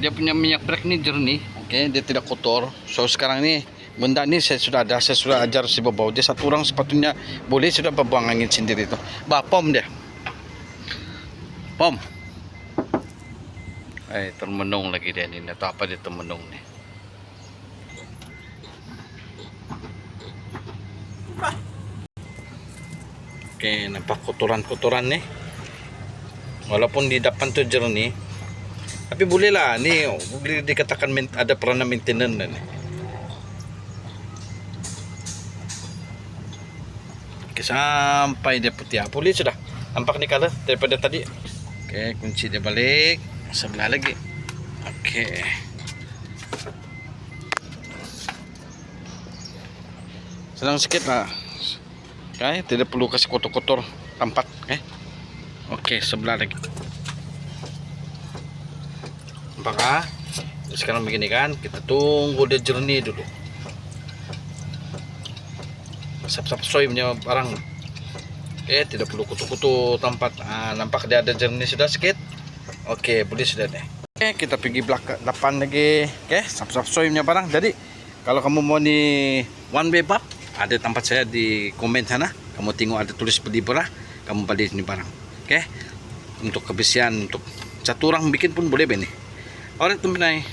dia punya minyak brake ni jernih. Oke, dia tidak kotor. So sekarang ini benda ni saya sudah ajar si Bobau. Dia satu orang sepatutnya boleh sudah buang angin sendiri itu. Pom dia. Pom. Termenung lagi dia ni. Atau apa dia termenung ni. Oke, nampak kotoran-kotoran nih. Walaupun di depan tu jernih, tapi bolehlah ni boleh dikatakan ada peranan maintenance nih. Oke, sampai dia putih. Boleh sudah. Nampak nih color daripada tadi. Oke, kunci dia balik. Sebelah lagi. Oke. Senang sikit lah. Oke, tidak perlu kasih kotor-kotor tempat. Oke, sebelah lagi. Apakah sekarang begini kan, kita tunggu dia jernih dulu. Sap-sap soy punya barang. Tidak perlu kutu-kutu tempat. Nampak dia ada jernih sudah sedikit. Oke, boleh sudah deh. Oke, kita pergi belakang depan lagi. Oke, sap-sap soy punya barang. Jadi kalau kamu mau ni one way pub, ada tempat saya di komen sana. Kamu tengok ada tulis beli berah, kamu beli ini barang. Oke, untuk kebersihan, untuk satu orang bikin pun boleh begini. Alright, teman-teman.